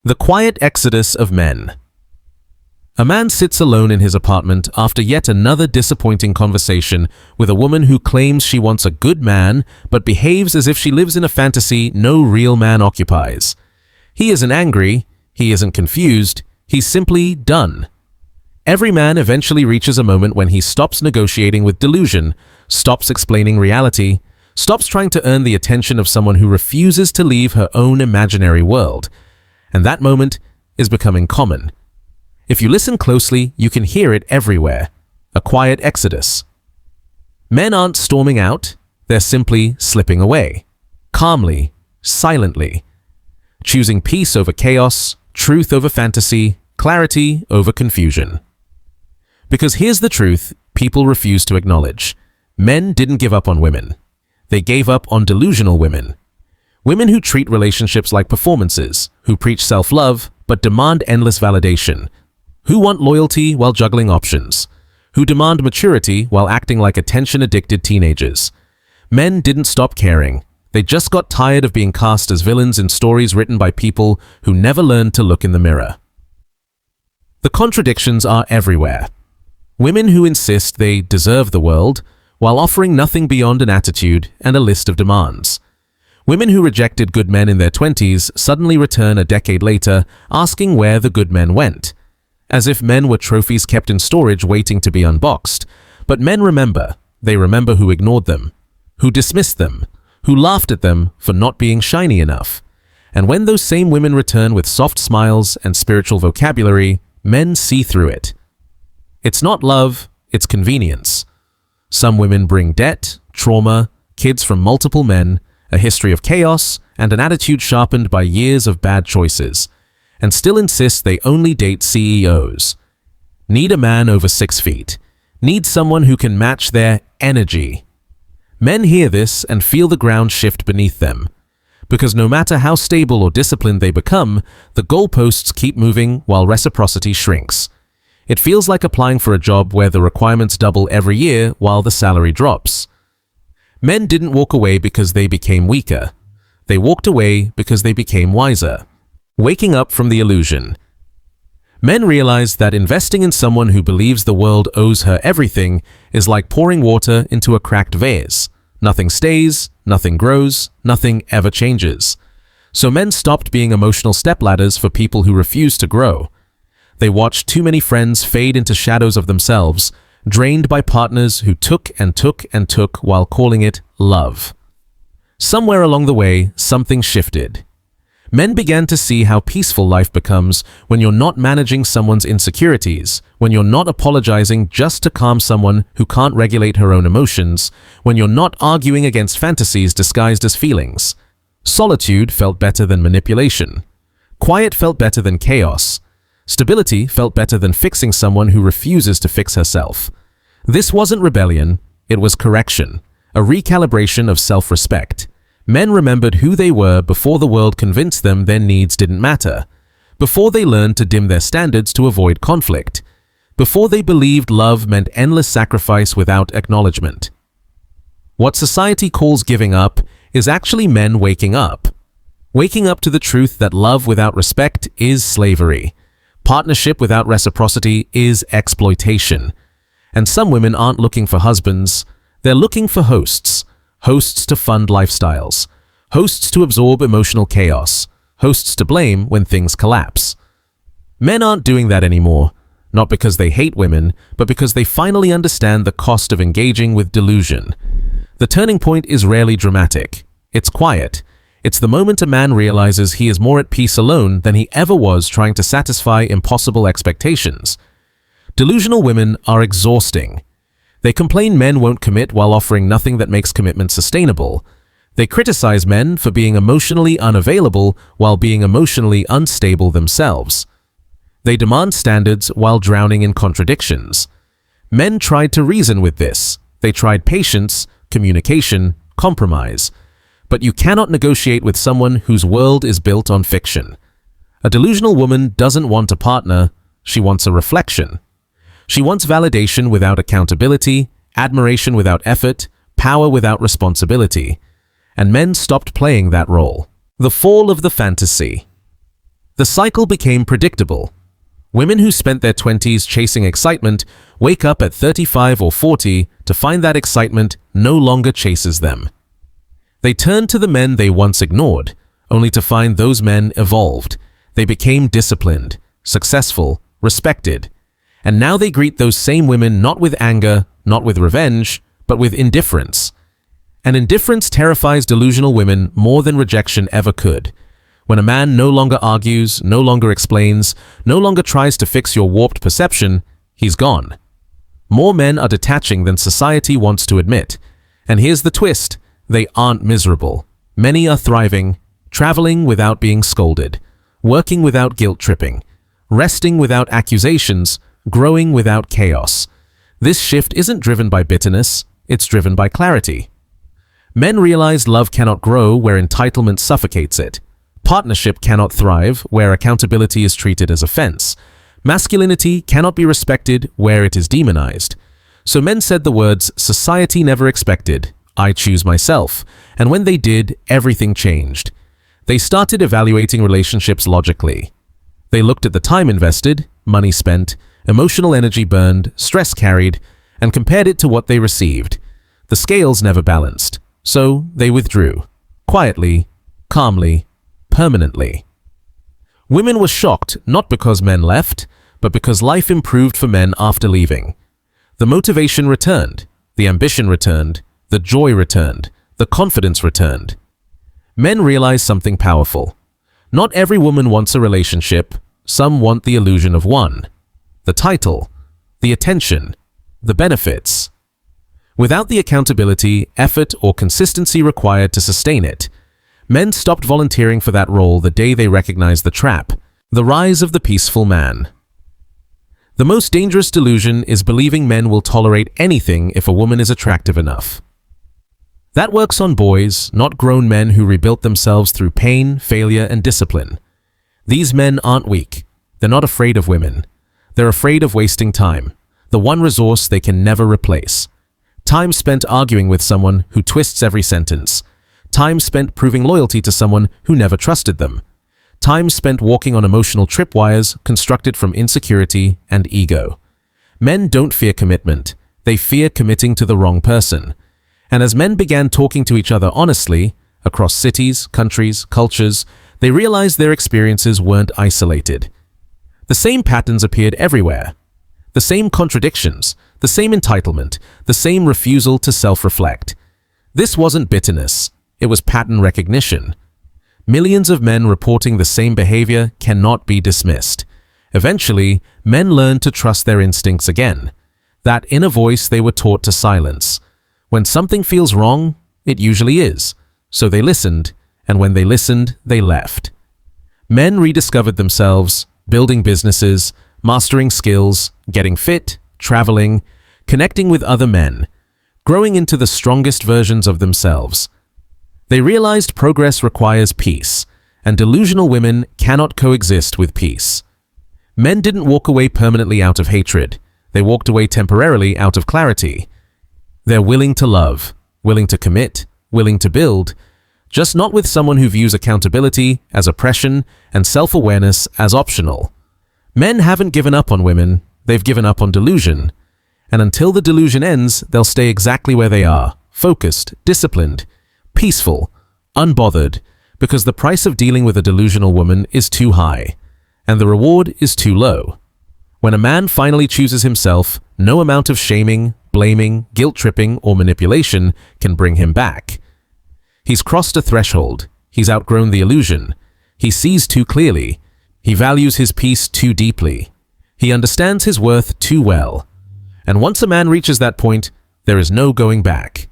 The quiet exodus of men. A man sits alone in his apartment after yet another disappointing conversation with a woman who claims she wants a good man but behaves as if she lives in a fantasy no real man occupies. He isn't angry, he isn't confused, he's simply done. Every man eventually reaches a moment when he stops negotiating with delusion, stops explaining reality, stops trying to earn the attention of someone who refuses to leave her own imaginary world. And that moment is becoming common. If you listen closely, you can hear it everywhere. A quiet exodus. Men aren't storming out, they're simply slipping away. Calmly, silently. Choosing peace over chaos, truth over fantasy, clarity over confusion. Because here's the truth people refuse to acknowledge. Men didn't give up on women. They gave up on delusional women. Women who treat relationships like performances, who preach self-love but demand endless validation, who want loyalty while juggling options, who demand maturity while acting like attention-addicted teenagers. Men didn't stop caring. They just got tired of being cast as villains in stories written by people who never learned to look in the mirror. The contradictions are everywhere. Women who insist they deserve the world while offering nothing beyond an attitude and a list of demands. Women who rejected good men in their 20s suddenly return a decade later asking where the good men went, as if men were trophies kept in storage waiting to be unboxed. But men remember. They remember who ignored them, who dismissed them, who laughed at them for not being shiny enough. And when those same women return with soft smiles and spiritual vocabulary, men see through it. It's not love, it's convenience. Some women bring debt, trauma, kids from multiple men, a history of chaos, and an attitude sharpened by years of bad choices, and still insist they only date CEOs. Need a man over 6 feet. Need someone who can match their energy. Men hear this and feel the ground shift beneath them. Because no matter how stable or disciplined they become, the goalposts keep moving while reciprocity shrinks. It feels like applying for a job where the requirements double every year while the salary drops. Men didn't walk away because they became weaker. They walked away because they became wiser. Waking up from the illusion. Men realize that investing in someone who believes the world owes her everything is like pouring water into a cracked vase. Nothing stays, nothing grows, nothing ever changes. So men stopped being emotional stepladders for people who refuse to grow. They watched too many friends fade into shadows of themselves, drained by partners who took and took and took while calling it love. Somewhere along the way, something shifted. Men began to see how peaceful life becomes when you're not managing someone's insecurities, when you're not apologizing just to calm someone who can't regulate her own emotions, when you're not arguing against fantasies disguised as feelings. Solitude felt better than manipulation. Quiet felt better than chaos. Stability felt better than fixing someone who refuses to fix herself. This wasn't rebellion, it was correction, a recalibration of self-respect. Men remembered who they were before the world convinced them their needs didn't matter, before they learned to dim their standards to avoid conflict, before they believed love meant endless sacrifice without acknowledgement. What society calls giving up is actually men waking up. Waking up to the truth that love without respect is slavery. Partnership without reciprocity is exploitation. And some women aren't looking for husbands, they're looking for hosts. Hosts to fund lifestyles. Hosts to absorb emotional chaos. Hosts to blame when things collapse. Men aren't doing that anymore, not because they hate women, but because they finally understand the cost of engaging with delusion. The turning point is rarely dramatic. It's quiet. It's the moment a man realizes he is more at peace alone than he ever was trying to satisfy impossible expectations. Delusional women are exhausting. They complain men won't commit while offering nothing that makes commitment sustainable. They criticize men for being emotionally unavailable while being emotionally unstable themselves. They demand standards while drowning in contradictions. Men tried to reason with this. They tried patience, communication, compromise. But you cannot negotiate with someone whose world is built on fiction. A delusional woman doesn't want a partner, she wants a reflection. She wants validation without accountability, admiration without effort, power without responsibility. And men stopped playing that role. The fall of the fantasy. The cycle became predictable. Women who spent their 20s chasing excitement wake up at 35 or 40 to find that excitement no longer chases them. They turn to the men they once ignored, only to find those men evolved. They became disciplined, successful, respected. And now they greet those same women not with anger, not with revenge, but with indifference. And indifference terrifies delusional women more than rejection ever could. When a man no longer argues, no longer explains, no longer tries to fix your warped perception, he's gone. More men are detaching than society wants to admit. And here's the twist: they aren't miserable. Many are thriving, traveling without being scolded, working without guilt-tripping, resting without accusations, growing without chaos. This shift isn't driven by bitterness, it's driven by clarity. Men realize love cannot grow where entitlement suffocates it. Partnership cannot thrive where accountability is treated as offense. Masculinity cannot be respected where it is demonized. So men said the words, "Society never expected, I choose myself," and when they did, everything changed. They started evaluating relationships logically. They looked at the time invested, money spent, emotional energy burned, stress carried, and compared it to what they received. The scales never balanced, so they withdrew. Quietly, calmly, permanently. Women were shocked not because men left, but because life improved for men after leaving. The motivation returned, the ambition returned, the joy returned, the confidence returned. Men realized something powerful. Not every woman wants a relationship, some want the illusion of one. The title, the attention, the benefits. Without the accountability, effort, or consistency required to sustain it, men stopped volunteering for that role the day they recognized the trap, the rise of the peaceful man. The most dangerous delusion is believing men will tolerate anything if a woman is attractive enough. That works on boys, not grown men who rebuilt themselves through pain, failure, and discipline. These men aren't weak. They're not afraid of women. They're afraid of wasting time, the one resource they can never replace. Time spent arguing with someone who twists every sentence. Time spent proving loyalty to someone who never trusted them. Time spent walking on emotional tripwires constructed from insecurity and ego. Men don't fear commitment. They fear committing to the wrong person. And as men began talking to each other honestly, across cities, countries, cultures, they realized their experiences weren't isolated. The same patterns appeared everywhere. The same contradictions, the same entitlement, the same refusal to self-reflect. This wasn't bitterness. It was pattern recognition. Millions of men reporting the same behavior cannot be dismissed. Eventually, men learned to trust their instincts again, that inner voice they were taught to silence. When something feels wrong, it usually is. So they listened, and when they listened, they left. Men rediscovered themselves, building businesses, mastering skills, getting fit, traveling, connecting with other men, growing into the strongest versions of themselves. They realized progress requires peace, and delusional women cannot coexist with peace. Men didn't walk away permanently out of hatred. They walked away temporarily out of clarity. They're willing to love, willing to commit, willing to build, just not with someone who views accountability as oppression and self-awareness as optional. Men haven't given up on women, they've given up on delusion. And until the delusion ends, they'll stay exactly where they are, focused, disciplined, peaceful, unbothered, because the price of dealing with a delusional woman is too high, and the reward is too low. When a man finally chooses himself, no amount of shaming, blaming, guilt-tripping, or manipulation can bring him back. He's crossed a threshold. He's outgrown the illusion. He sees too clearly. He values his peace too deeply. He understands his worth too well. And once a man reaches that point, there is no going back.